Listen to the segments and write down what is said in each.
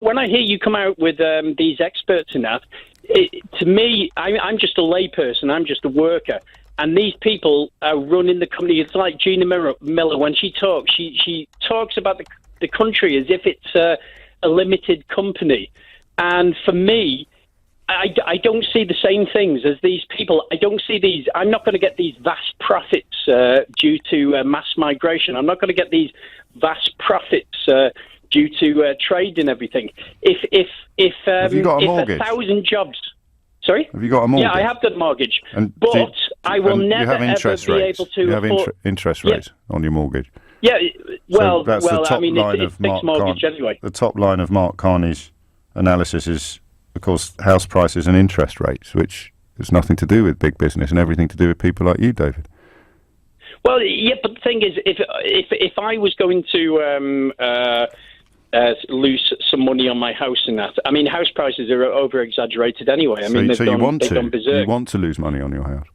when I hear you come out with these experts and that, to me, I'm just a layperson. I'm just a worker. And these people are running the company. It's like Gina Miller when she talks. She talks about the country as if it's a limited company. And for me, I don't see the same things as these people. I don't see these. I'm not going to get these vast profits due to mass migration. I'm not going to get these vast profits due to trade and everything. Have you got a mortgage? 1,000 jobs. Sorry? Have you got a mortgage? Yeah, I have got a mortgage. But I will never ever be able to. You have interest rates on your mortgage. Yeah, well, so that's the top line it's of fixed mortgage anyway. The top line of Mark Carney's analysis is, of course, house prices and interest rates, which has nothing to do with big business and everything to do with people like you, David. Well, yeah, but the thing is, if I was going to lose some money on my house and that, I mean, house prices are over exaggerated anyway. I mean, they've gone berserk. You want to lose money on your house?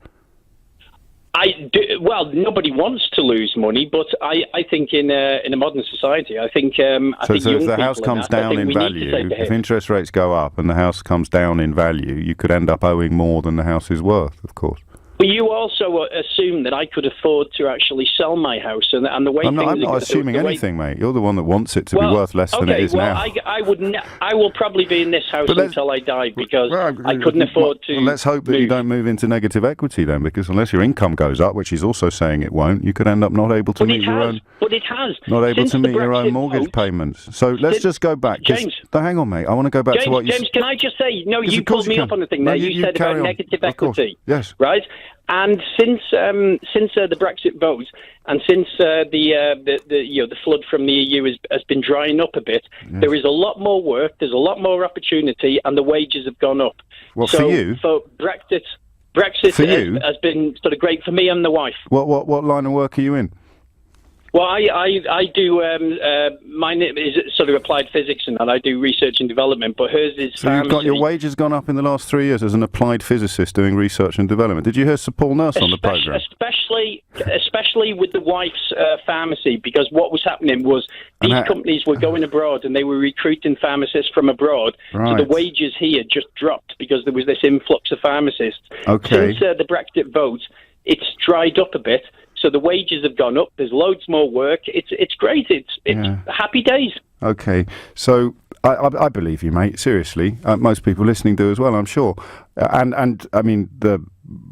I do, well, nobody wants to lose money, but I think in a modern society, I think so if the house comes down in value, if interest rates go up and the house comes down in value, you could end up owing more than the house is worth, of course. But you also assume that I could afford to actually sell my house, and the way I'm not assuming anything, mate. You're the one that wants it to be worth less than it is now. I will probably be in this house until I die because I couldn't afford to. Well, let's hope that you don't move into negative equity then, because unless your income goes up, which he's also saying it won't, you could end up not able to meet your own. But it has. Not able to meet your own mortgage payments. So let's just go back. James, hang on, mate. I want to go back to what you. James, can I just say? No, you pulled me up on the thing there. You said about negative equity. Yes. Right. And since the Brexit vote, and since the flood from the EU has been drying up a bit, there is a lot more work. There's a lot more opportunity, and the wages have gone up. Well, for you, for Brexit has been sort of great for me and the wife. What line of work are you in? Well, I do, mine is sort of applied physics and that. I do research and development, but hers is So you've got your wages gone up in the last 3 years as an applied physicist doing research and development. Did you hear Sir Paul Nurse on the programme? Especially with the wife's pharmacy, because what was happening was these companies were going abroad and they were recruiting pharmacists from abroad, so the wages here just dropped because there was this influx of pharmacists. Okay. Since the Brexit vote, it's dried up a bit. So the wages have gone up. There's loads more work. It's great. It's happy days. Okay, so I believe you, mate. Seriously, most people listening do as well, I'm sure. And I mean, the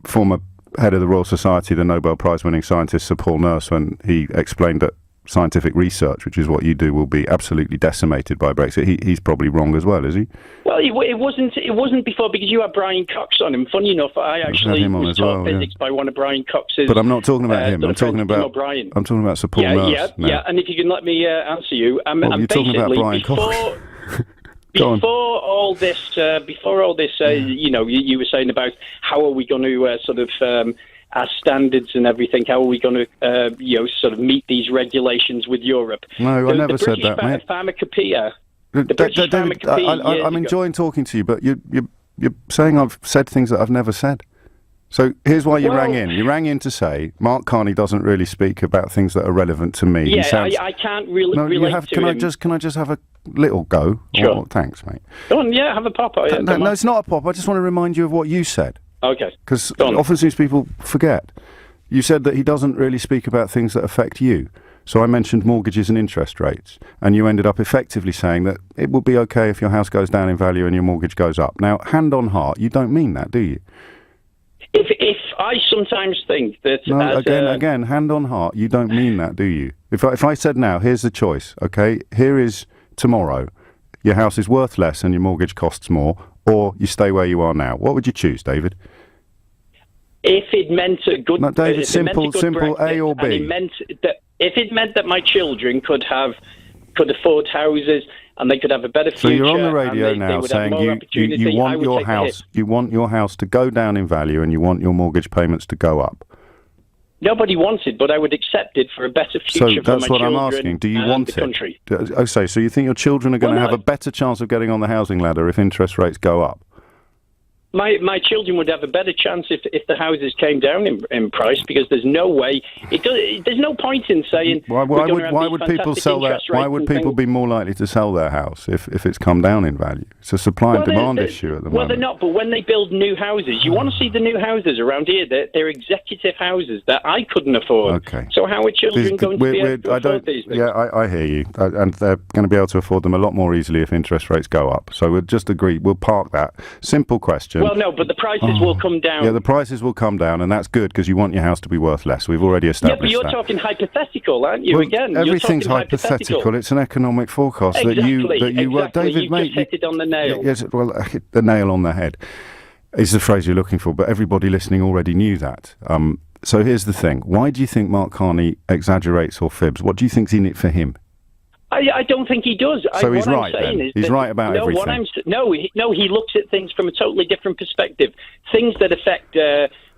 former head of the Royal Society, the Nobel Prize-winning scientist Sir Paul Nurse, when he explained that scientific research, which is what you do, will be absolutely decimated by Brexit. He's probably wrong as well, is he? Well, it wasn't before, because you had Brian Cox on him. Funny enough, I actually was taught physics by one of Brian Cox's. But I'm not talking about him. I'm talking about Sir Paul Nurse. Yeah. And if you can let me answer you, you're talking about Brian Cox. Before all this, you were saying about how are we going to sort of our standards and everything. How are we going to, sort of meet these regulations with Europe? No, I never said that, mate. Pharmacopoeia. David, I'm enjoying talking to you, but you're saying I've said things that I've never said. So here's why you rang in. You rang in to say Mark Carney doesn't really speak about things that are relevant to me. Yeah, I can't really relate to him. Can I just have a little go? Sure. Oh, thanks, mate. Go on, have a pop. No, it's not a pop. I just want to remind you of what you said. Okay. Because often these people forget. You said that he doesn't really speak about things that affect you. So I mentioned mortgages and interest rates, and you ended up effectively saying that it will be okay if your house goes down in value and your mortgage goes up. Now, hand on heart, you don't mean that, do you? If I sometimes think that... No, again, hand on heart, you don't mean that, do you? If I said now, here's the choice, okay? Here is tomorrow. Your house is worth less and your mortgage costs more, or you stay where you are now. What would you choose, David? If it meant a good... No, David, simple, A or B. If it meant that my children could afford houses and they could have a better future... So you're on the radio now saying you want your house to go down in value and you want your mortgage payments to go up. Nobody wants it, but I would accept it for a better future for my children. So that's what I'm asking. Do you want it? Country. So you think your children are going to have a better chance of getting on the housing ladder if interest rates go up? My children would have a better chance if the houses came down in price, because there's no way there's no point in saying why would people sell their why would people be more likely to sell their house if it's come down in value? It's a supply and demand issue at the moment. Well, they're not, but when they build new houses, you want to see the new houses around here. They're executive houses that I couldn't afford. Okay. So how are children going to be able to afford these things? Yeah, I hear you, and they're going to be able to afford them a lot more easily if interest rates go up. So we'll just agree. We'll park that. Simple question. Well, no, but the prices will come down. Yeah, the prices will come down, and that's good because you want your house to be worth less. We've already established that. Yeah, but you're talking hypothetical, aren't you? Well, again, everything's hypothetical. It's an economic forecast exactly, David, you mate, just hit it on the nail. Yes, well, hit the nail on the head is the phrase you're looking for. But everybody listening already knew that. So here's the thing: why do you think Mark Carney exaggerates or fibs? What do you think's in it for him? I don't think he does. So he's right then. He's right about everything. He looks at things from a totally different perspective. Things that affect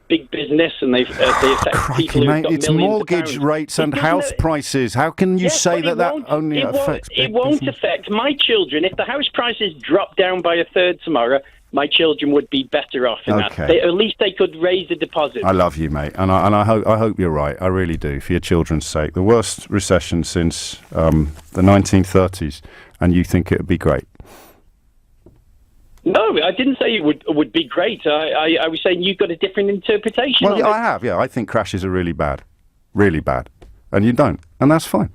big business and they affect people who've got it's mortgage rates and house prices. How can you say that only affects big business? It won't affect my children. If the house prices drop down by a third tomorrow, my children would be better off in that. At least they could raise a deposit. I love you, mate, and I hope you're right. I really do, for your children's sake. The worst recession since the 1930s, and you think it would be great. No, I didn't say it would be great. I was saying you've got a different interpretation. Well, I have. Yeah, I think crashes are really bad, and you don't, and that's fine.